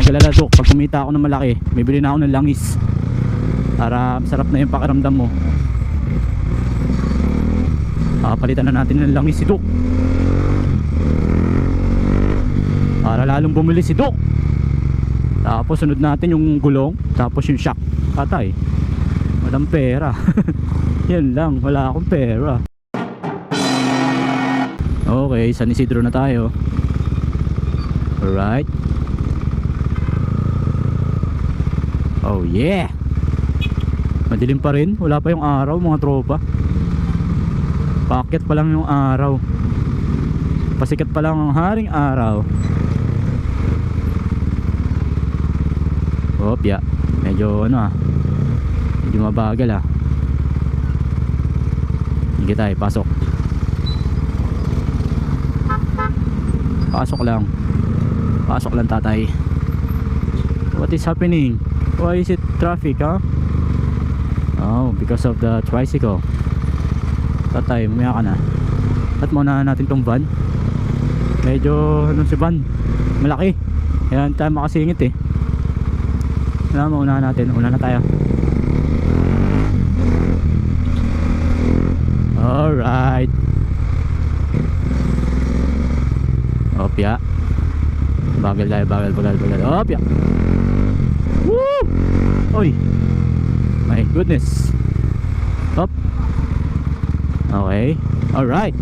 mag-alala Dok, pag kumita ako ng malaki, bibili na ako ng langis para masarap na yung pakiramdam mo. Palitan na natin ng langis si Dok para lalong bumili si Dok. Tapos sunod natin yung gulong, tapos yung shock. Patay, walang pera. Yan lang, wala akong pera. Okay, San Isidro na tayo. Alright. Oh yeah, madilim pa rin, wala pa yung araw mga tropa. Paakyat pa lang yung araw, pasikat pa lang ang haring araw. Opya, medyo ano medyo mabagal Sige tayo, pasok. Pasok lang tatay. What is happening? Why is it traffic Oh, because of the tricycle. Tatay, mamaya ka na. At muna natin tong van. Medyo si van malaki, kaya tayo makasingit Unahan natin, una na tayo. Alright. Opya, bagal. Opya. Woo! Oy, my goodness. Up. Okay. Alright.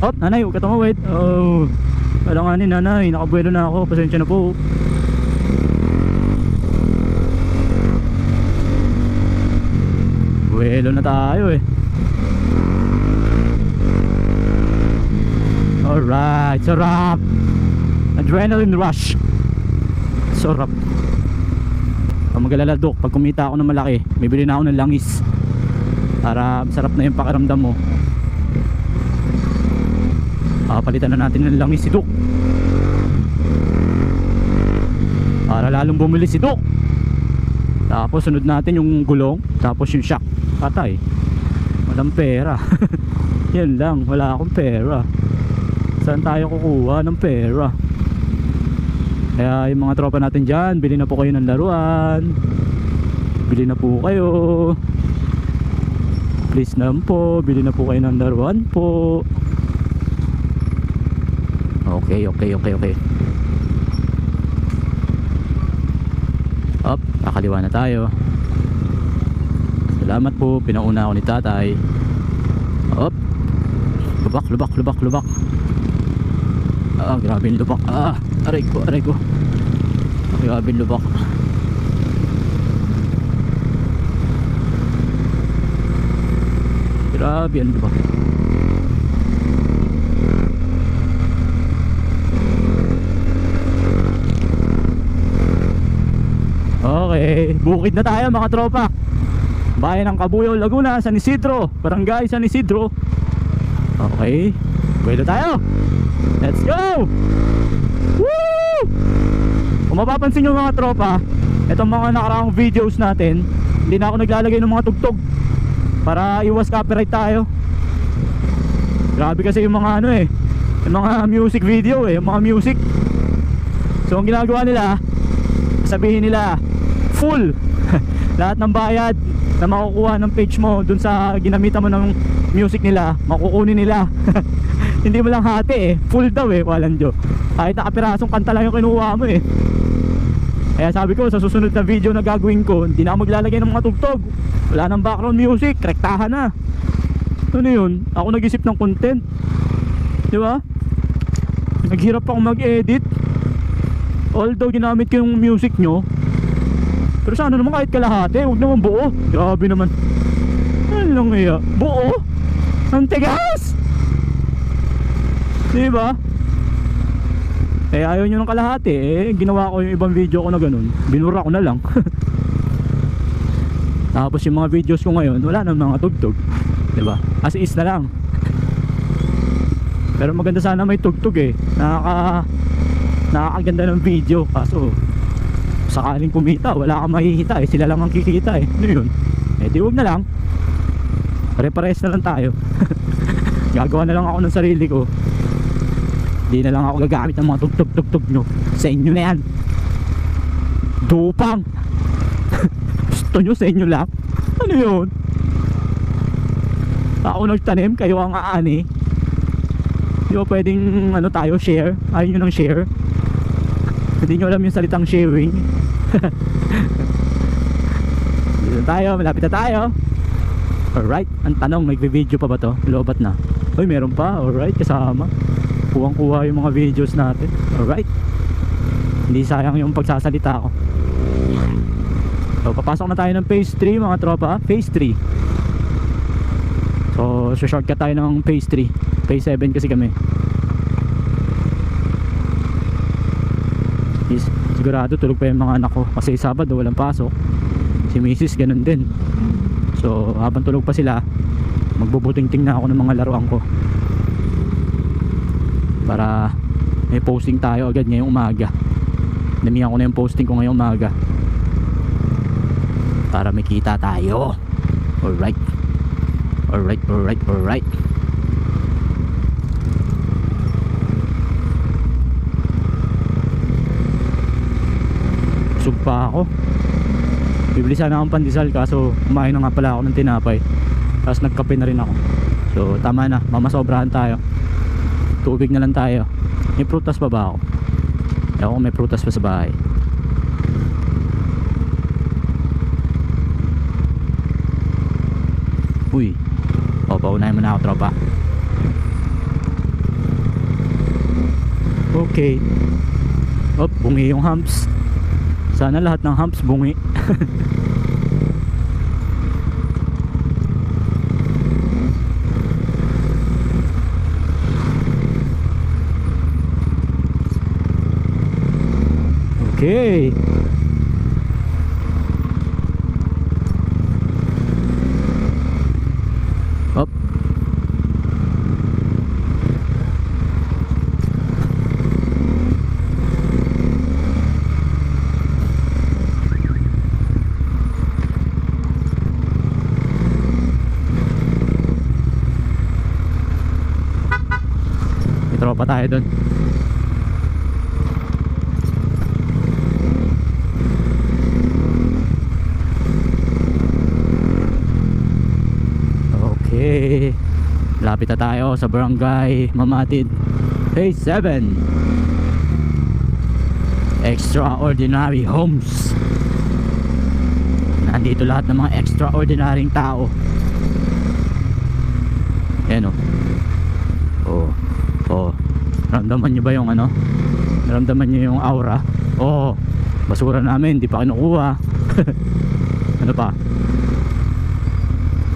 Up, nanay, huwag ka tumawid. Oh, alanganin nanay, nakabuelo na ako, pasensya na po. Buelo na tayo Alright, sarap. Adrenaline rush. Sarap. Pag mag-alala Dok, pag kumita ako ng malaki, bibili na ako ng langis para masarap na yung pakiramdam mo. Palitan na natin ng langis si Dok para lalong bumili si Dok. Tapos sunod natin yung gulong, tapos yung shock. Patay, walang pera. Yan lang, wala akong pera. Saan tayo kukuha ng pera? Kaya yung mga tropa natin dyan, bili na po kayo ng laruan, bili na po kayo, please naman po, bili na po kayo ng laruan po. Okay. Up, kakaliwa na tayo. Salamat po, pinauna ako ni tatay. Up, lubak. Grabe yung lubak. Aray ko. Grabe yung lubak. Grabe yung lubak. Okay, bukid na tayo mga tropa. Bayan ng Cabuyao, Laguna, San Isidro, Barangay San Isidro. Okay, pwede tayo. Let's go! Woo! Kung mapapansin nyo mga tropa, itong mga nakaraang videos natin, hindi na ako naglalagay ng mga tugtog para iwas copyright tayo. Grabe kasi yung mga yung mga music video yung mga music. So ang ginagawa nila, sabihin nila full lahat ng bayad na makukuha ng page mo dun sa ginamitan mo ng music nila, makukunin nila. Hindi mo lang hati full daw walang Diyo. Kahit nakapirasong kanta lang yung kinuha mo Kaya sabi ko sa susunod na video na gagawin ko, hindi na ako maglalagay ng mga tugtog, wala nang background music, rektahan na. Ano yun? Ako nag-isip ng content, di ba? Naghirap ako mag-edit, although ginamit ko yung music nyo, pero sana naman kahit kalahati, huwag naman buo. Grabe naman. Ano lang buo? Ang tigas! Diba? Kaya ayaw nyo ng kalahati ginawa ko yung ibang video ko na ganun, binura ko na lang. Tapos yung mga videos ko ngayon, wala na mga tugtog, diba? As is na lang. Pero maganda sana may tugtog nakakaganda ng video. Kaso sakaling kumita, wala kang makikita sila lang ang kikita Ano yun? Di wag na lang, pare-pares na lang tayo. Gagawa na lang ako ng sarili ko. Hindi na lang ako gagamit ng mga tugtog nyo. Sa inyo na yan. Dupang. Gusto nyo sa inyo lang? Ano yun? Ako nagtanim, kayo ang aani. Di ba pwedeng ano tayo, share? Ayaw nyo ng share? Hindi nyo alam yung salitang sharing. Dito tayo, malapit na tayo. Alright, ang tanong, nagbe-video pa ba to? Lobat na. Uy, meron pa, alright, kasama. Kuwang-kuha yung mga videos natin. Alright. Hindi sayang yung pagsasalita ko. So, papasok na tayo ng phase 3 mga tropa. Phase 3. So, shortcut tayo ng phase 3. Phase 7 kasi kami. Yes, sigurado tulog pa yung mga anak ko. Kasi Sabado walang pasok. Si Mrs. ganun din. So, habang tulog pa sila, magbubuting-ting na ako ng mga laruan ko. Para may posting tayo agad ngayong umaga. Namihan ko na yung posting ko ngayong umaga para may kita tayo. Alright. Alright, alright, alright. Busog pa ako. Bibili sana akong pandesal kaso kumain na nga pala ako ng tinapay. Tapos nagkape na rin ako. So tama na, mamasobrahan tayo. Tubig na lang tayo. May prutas pa ba ako? Ewan ko may prutas pa sa bahay. Uy. O, paunahin mo na ako tropa. Okay. Op, bungi yung humps. Sana lahat ng humps bungi. Okay. Up. May tropa tayo dun. Okay, lapit na tayo sa barangay Mamatid Phase 7. Extraordinary homes. Nandito lahat ng mga extraordinaryong tao. Ayan o. Oh. Oh. Naramdaman nyo ba yung ano? Naramdaman nyo yung aura? Oh. Basura namin, di pa kinukuha. Ano pa?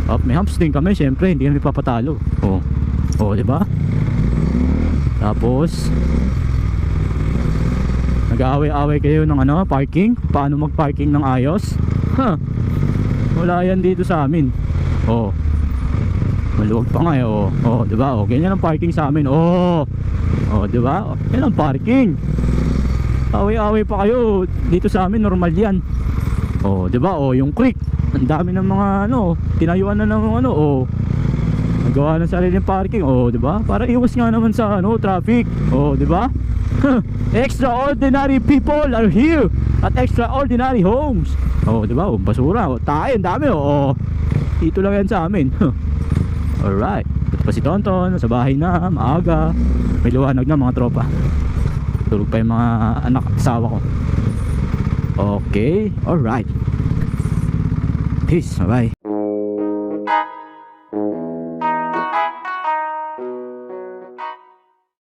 Oh, may humps din kami, syempre, hindi kami papatalo. Oh. Oh, di ba? Tapos nag-aaway-aaway kayo ng ano, parking? Paano mag-parking ng ayos? Ha. Wala yan dito sa amin. Oh. Maluwag pa nga eh. Oh, oh, di ba? Oh, ganyan ang parking sa amin. Oh. Oh, di ba? Oh, yan ang parking. Away-away pa kayo. Dito sa amin normal yan. Oh, di ba? Oh, yung creek. Ang dami ng mga ano, tinayuan na ng ano, oh. Nagawa ng sariling parking, oh, 'di ba? Para iwas nga naman sa ano, traffic. Oh, 'di ba? Extraordinary people are here at extraordinary homes. Oh, 'di ba? Oh, basura, oh, tayo, ang dami, oh. Dito lang yan sa amin. Alright. Ito pa si Tonton, sa bahay na, maaga. May liwanag na mga tropa. Tulog pa yung mga anak, asawa ko. Okay, alright. Peace, bye.